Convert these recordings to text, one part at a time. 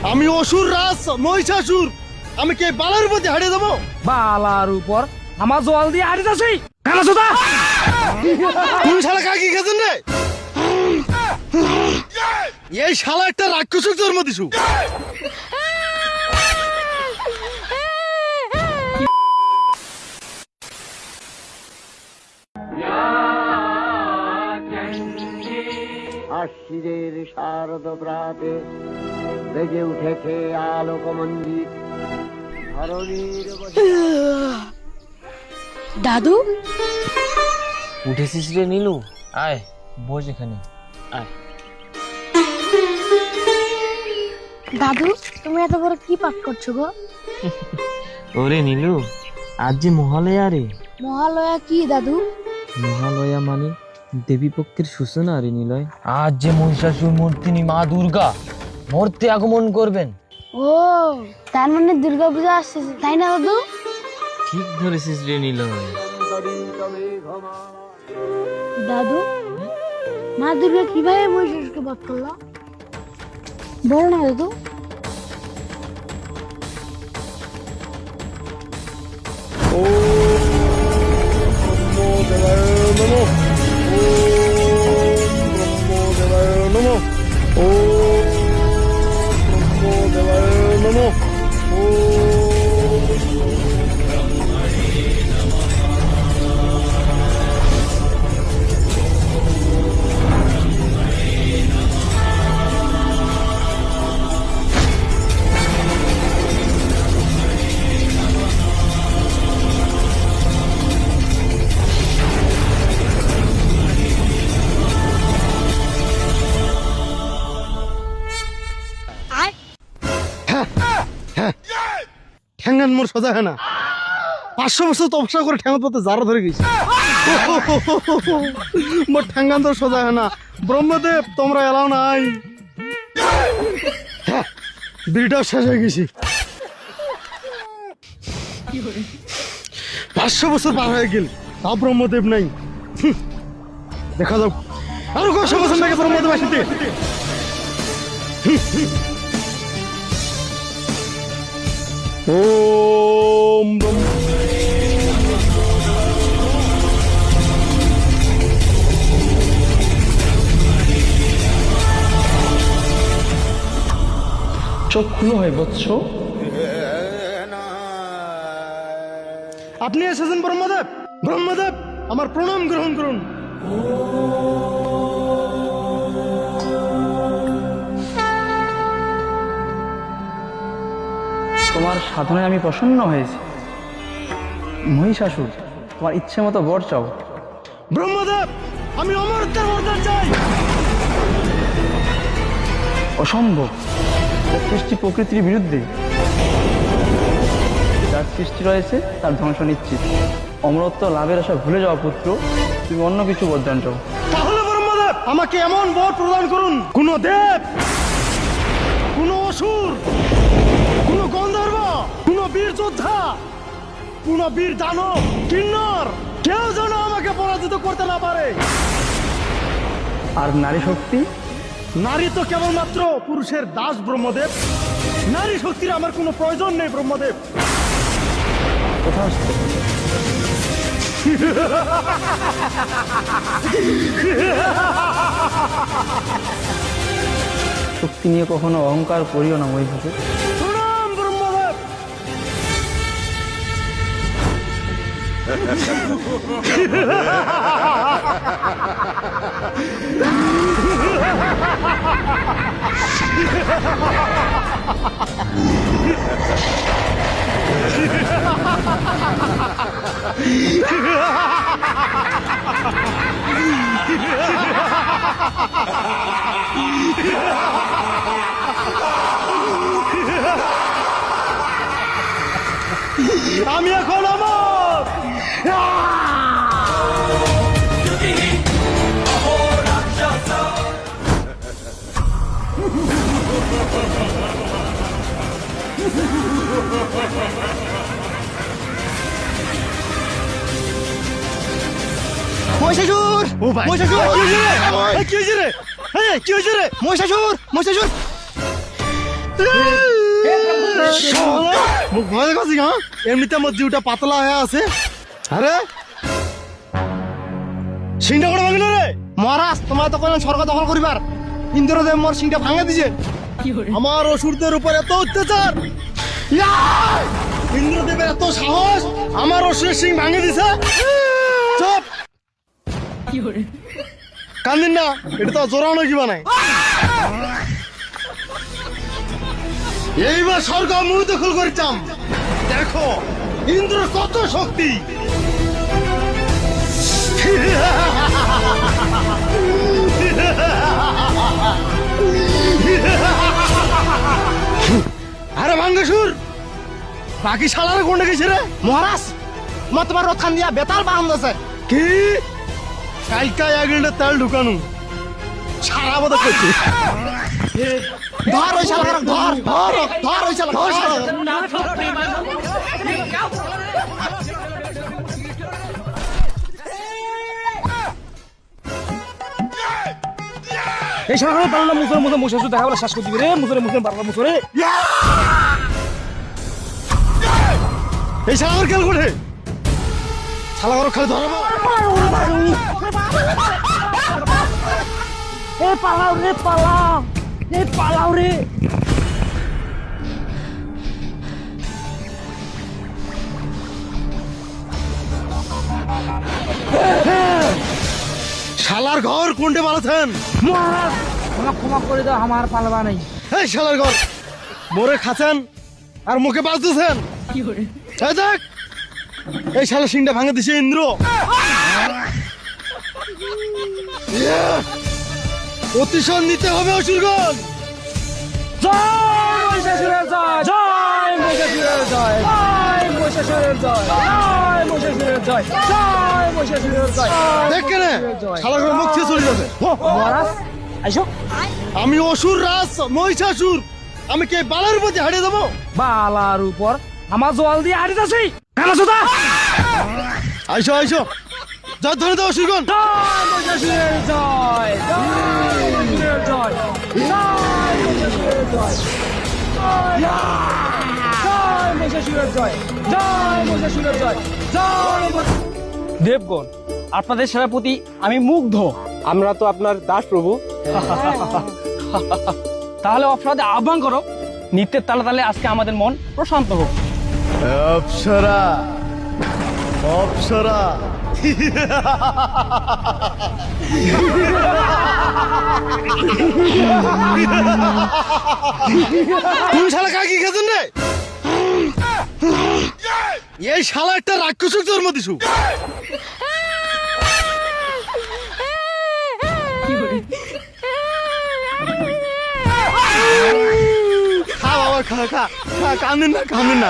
আমি অসুর রাজ মহিষাসুর, আমি কে বালার উপর দিয়ে হারিয়ে দেবো? বালার উপর আমার জল দিয়ে হারিয়ে যাচ্ছি কানা সুদা। তুই শালা কাকি খেতেন রে? এই শালা একটা রাক্ষসের জন্ম দিছু। আশ্বিরের শারদ প্রাতে বেজে উঠেছে আলোক মন্দির ধরণীর দাদু উঠেছিস রে নীলু, আয় বস এখানে আয়। দাদু তুমি এত বড় কি পাঠ করছো গো? ওরে নীলু, আজ যে মহালয়া রে। মহালয়া কি দাদু? মহালয়া মানে দেবী পক্ষের সূচনা রে নিলয়। আজ যে মহিষাসুর মূর্তিনি মা দুর্গা মূর্তি আগমন করবেন। ও তার মানে দুর্গা পূজা আসছে তাই না দাদু? ঠিক ধরেছিস রে নিলয়। দাদু মা দুর্গা কিভাবে মহিষাসুরকে বধ করলো বল না দাদু। ঠ্যাঙ্গান মোর সোজা হয় না। 500 বছর তপস্যা করে ঠ্যাঙ্গান পথে জারা ধরে গেছি। মোর ঠ্যাঙ্গান তো সোজা হয় না। ব্রহ্মদেব তোমরা এলাও নাই। বিড়িটাও শেষ হয়ে গেছি। 500 বছর পার হয়ে গেল তাও ব্রহ্মদেব নাই। দেখা যাক আরো কত বছর লাগে ব্রহ্মদেব আসিতে। ওম চোখ খুলো হয় বৎস। আপনি এসেছেন ব্রহ্মদেব? ব্রহ্মদেব আমার প্রণাম গ্রহণ করুন। তোমার সাধনায় আমি প্রসন্ন হয়েছি। মহিষাসুর তোমার ইচ্ছে মতো বর চাও। ব্রহ্মদেব আমি অমরত্বের বরদান চাই। অসম্ভব, সৃষ্টি প্রকৃতির বিরুদ্ধে। যার সৃষ্টি রয়েছে তার ধ্বংস নিশ্চিত। অমরত্ব লাভের আশা ভুলে যাওয়া পুত্র, তুমি অন্য কিছু বরদান চাও। তাহলে ব্রহ্মদেব আমাকে এমন বর প্রদান করুন, কোন দেব, কোন অসুর, কোন গন্ধর্ব, কোন বীর যোদ্ধা, কোন বীর দানব, কিন্নর কেউ যেন আমাকে পরাজিত করতে না পারে। আর নারী শক্তি? নারী তো কেবলমাত্র পুরুষের দাস ব্রহ্মদেব। নারী শক্তির আমার কোনো প্রয়োজন নেই ব্রহ্মদেব। তথাস্তু। শক্তি নিয়ে কখনো অহংকার করিও না মহিষাসুর। প্রণাম ব্রহ্মদেব। আমি এখন আমার মহিষাসুর! ও ভাই মহিষাসুর! কি হয়েছে রে? কি হয়েছে রে? মহিষাসুর! মহিষাসুর! মুখ ভয় করছি হ্যাঁ এমনিতে আমার জিউটা পাতলা হয়ে আছে আরে সিংটা করে ভাঙিল রে মহারাজ তোমার তো কোনো স্বর্গ দখল করিবার ইন্দ্রদেব মোর সিংটা ভাঙে দিছে আমার অসুরদের উপর এত অত্যাচার ইয়া! ইন্দ্রদেবের এত সাহস আমার অসুরের সিং ভাঙে দিছে চুপ কান্দিন না এটা তো জোরানো কি বানায় এইবার স্বর্গ মুখ দখল করিতাম দেখো ইন্দ্র কত শক্তি আরে ভাঙ্গেশুর বাকি শালারে কোনটা গেছে রে মহারাজ মা তোমার রথান দিয়া বেতাল বাহান আছে কি কালকা এগেন্ডে তেল ঢুকানো সারা বদল করছি ধর ওই শালা ধর ওই শালা এই শালা পারলাম মুসরে মুসরে মুসরে দেখা বলে শ্বাস করে দিবি রে মুসরে মুসরে বারবার মুসরে এই শালার খেল করে শালার খালি ধরাবো পালাও রে পালাও রে শালার ঘর কোনটে বানাচ্ছেন মহারাজ আমাকে ক্ষমা করে দাও আমার পালবা নেই এই শালার ঘর মোরে খাচ্ছেন আর মুখে বাঁচতেছেন এই দেখ এই শালা সিংটা ভাঙে দিছে ইন্দ্র প্রতিশোধ নিতে হবে অসুরগণ জয় মহিষাসুরের জয় জয় মহিষাসুরের জয় জয় মহিষাসুরের জয় জয় মহিষাসুরের জয় জয় মহিষাসুরের জয় দেখ কেন শালার ঘর মুখ থেকে চলে যাবে মহারাজ আইসো আমি অসুর রাজ মহিষাসুর আমি কে বালার প্রতি হারিয়ে দেবো বালার উপর আমার জল দিয়ে হারিয়ে যাচ্ছি কেন সুদা আইসো আইসো জয় ধরে দাও অসুরগণ জয় মহিষাসুরের জয় জয় মহিষাসুরের জয় জয় মহিষাসুরের জয় জয় মহিষাসুরের জয় জয় মহিষাসুরের জয় জয় দেবগণ আপনাদের সেবার প্রতি আমি মুগ্ধ আমরা তো আপনার দাস প্রভু। তাহলে অপরাধে আহ্বান করো নৃত্যের তালে তালে আজকে আমাদের মন প্রশান্ত হোক অপ্সরা অপ্সরা তুমি শালা কাকি খেতেন রে এই শালা একটা রাক্ষসের জন্ম দিছু খা বাবা খা খা খা কান্দিন না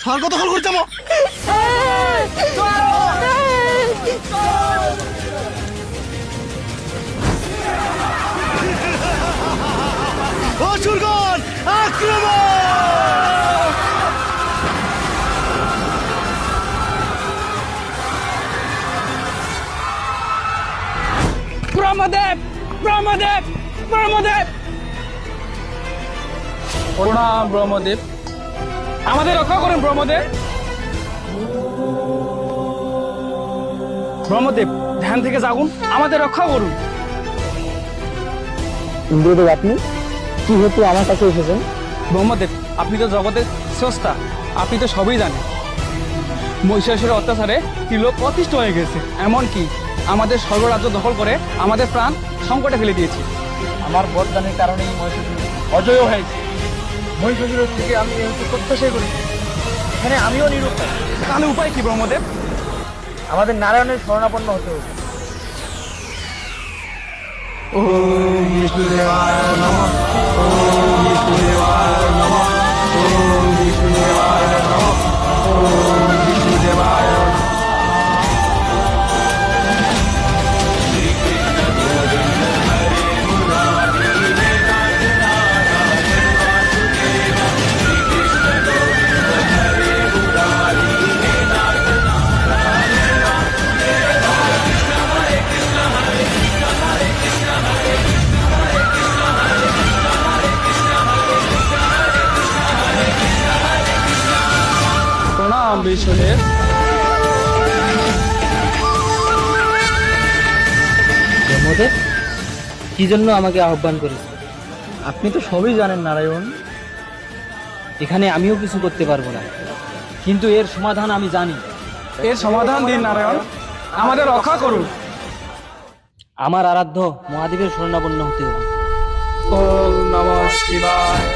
স্বর্গ দখল করতাম অসুরগণ আক্রমণ ব্রহ্মদেব ব্রহ্মদেব ব্রহ্মদেব প্রণাম ব্রহ্মদেব আমাদের রক্ষা করেন ব্রহ্মদেব ব্রহ্মদেব ধ্যান থেকে জাগুন আমাদের রক্ষা করুন ইন্দ্রদেব আপনি কি হেতু আমার কাছে এসেছেন ব্রহ্মদেব আপনি তো জগতের স্রষ্টা আপনি তো সবই জানেন মহিষাসুরের অত্যাচারে ত্রিলোক অতিষ্ঠ হয়ে গেছে এমনকি আমাদের স্বর্গরাজ্য দখল করে আমাদের প্রাণ সংকটে ফেলে দিয়েছে আমার বরদানের কারণেই মহিষাসুর অজয় হয়েছে মহিষাসুরের থেকে আমি এই প্রত্যাশাই করি এখানে আমিও নিরুপায় তাহলে উপায় কি ব্রহ্মদেব আমাদের নারায়ণের শরণাপন্ন হতে হবে ওম বিষ্ণুদেবায় নমঃ ওম বিষ্ণুদেবায় নমঃ ওম বিষ্ণুদেবায় নমঃ ওম বিষ্ণুদেবায় কি জন্য আমাকে আহ্বান করেছেন? আপনি তো সবই জানেন নারায়ণ। এখানে আমিও কিছু করতে পারবো না, কিন্তু এর সমাধান আমি জানি। এর সমাধান দিন নারায়ণ, আমাদের রক্ষা করুন। আমার আরাধ্য মহাদেবের শরণাপন্ন হতে হবে। ওম নমঃ শিবায়।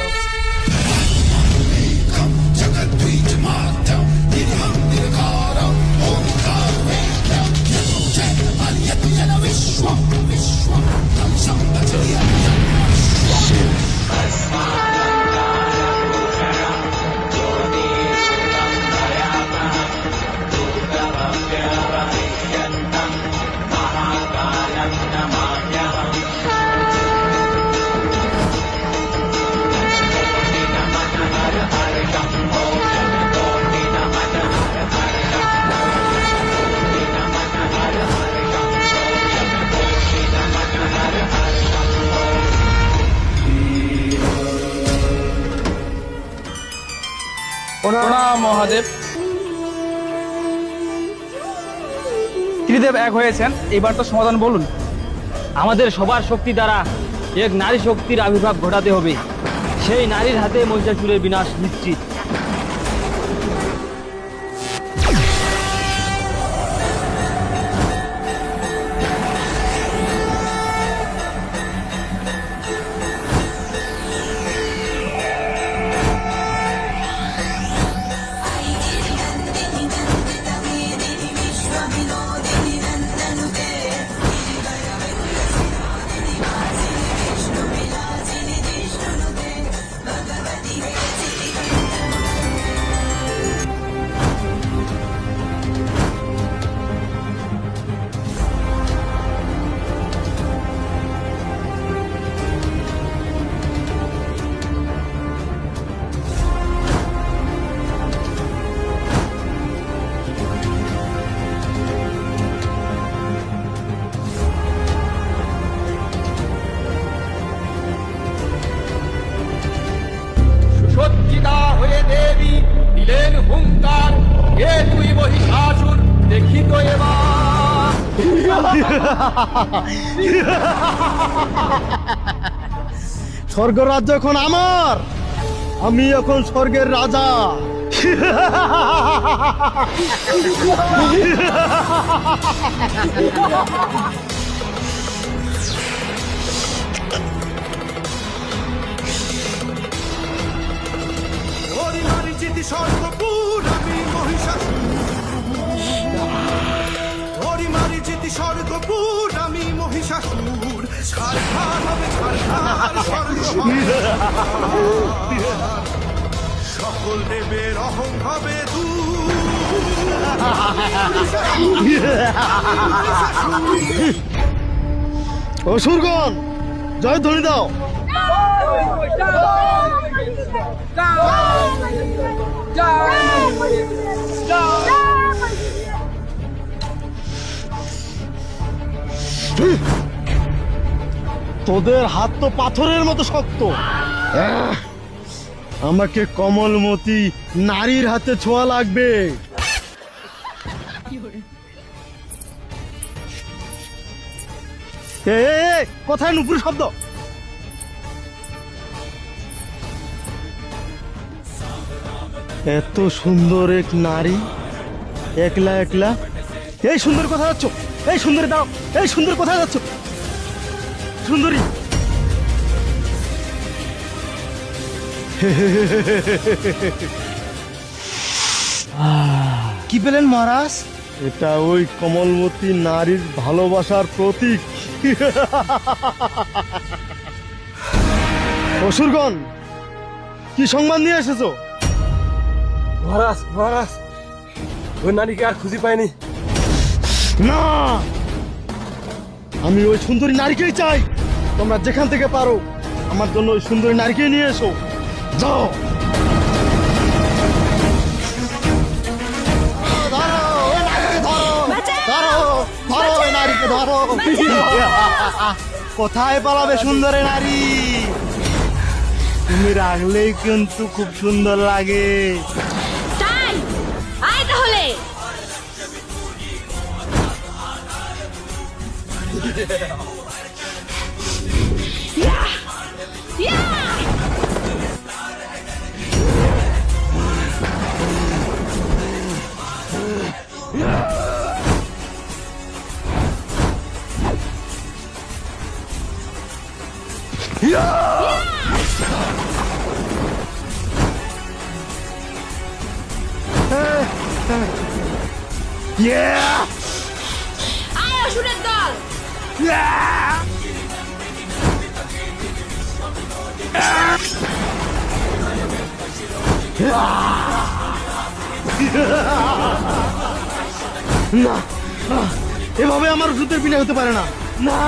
প্রণাম মহাদেব। ত্রিদেব এক হয়েছেন, এবার তো সমাধান বলুন। আমাদের সবার শক্তি দ্বারা এক নারী শক্তির আবির্ভাব ঘটাতে হবে। সেই নারীর হাতে মহিষাসুরের বিনাশ নিশ্চিত। সুসজ্জিতা হয়ে দেবী দিলেন হুঙ্কার, কে তুই মহিষাসুর দেখিত এবার। স্বর্গরাজ্য এখন আমার, আমি এখন স্বর্গের রাজা। স্বর্গপুর আমি মহিষাসুর, হরিমারি জিতি স্বর্গপুর আমি মহিষাসুর, ছারখার হবে ছারখার স্বর্গ হবে। সকল দেবের অহং হবে অসুরগণ জয় ধ্বনি দাও। তোদের হাত তো পাথরের মতো শক্ত। আমাকে কমলমতি নারীর হাতে ছোঁয়া লাগবে। কোথায় নুপুর শব্দ? এত সুন্দর এক নারী একলা একলা। এই সুন্দর কোথায় যাচ্ছ? এই সুন্দরী দাও, এই সুন্দর কোথায় যাচ্ছ? সুন্দরী কি পেলেন মহারাজ? এটা ওই কমলমতি নারীর ভালোবাসার প্রতীক। অসুরগণ কি সংবাদ নিয়ে এসেছো? মহারাজ মহারাজ, ওই নারীকে আর খুঁজে পাইনি। না, আমি ওই সুন্দরী নারীকেই চাই। তোমরা যেখান থেকে পারো আমার জন্য ওই সুন্দরী নারীকে নিয়ে এসো। যাও। কোথায় পালাবে সুন্দরী নারী? তুমি রাখলেই কিন্তু খুব সুন্দর লাগে। তাই আয় তাহলে। আয় অসুরের দল না এভাবে আমার ওষুধের বিনা হতে পারে না না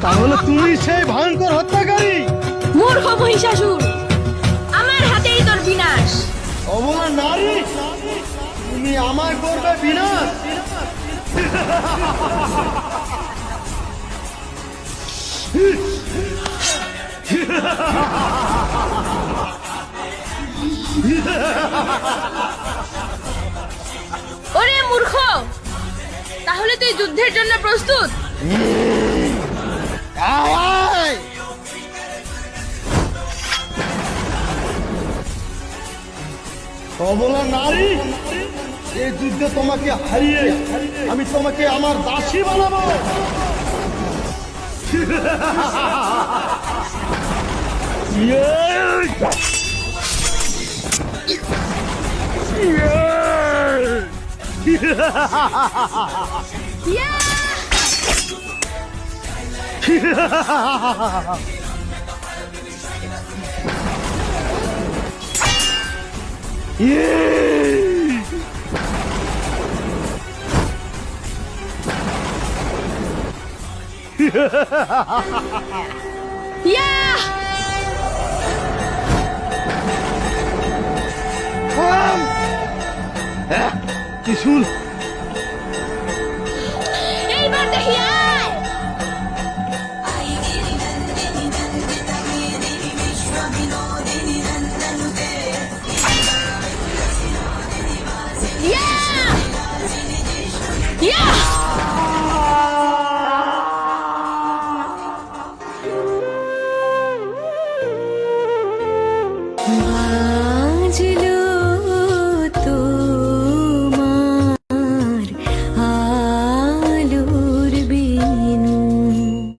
তাহলে তুমি সেই ভয়ঙ্কর হত্যাকারী মূর্খ মহিষাসুর আমার হাতেই তোর বিনাশ অবলা নারী তুমি আমার করবে বিনাশ ওরে মূর্খ তাহলে তুই যুদ্ধের জন্য প্রস্তুত আয়, আয়। অবলা নারী এই যুদ্ধে তোমাকে হারিয়ে আমি তোমাকে আমার দাসী বানাবো ইয়া! ইয়া! ত্রিশূল এইবার দেখি আয়! ইয়া! ইয়া!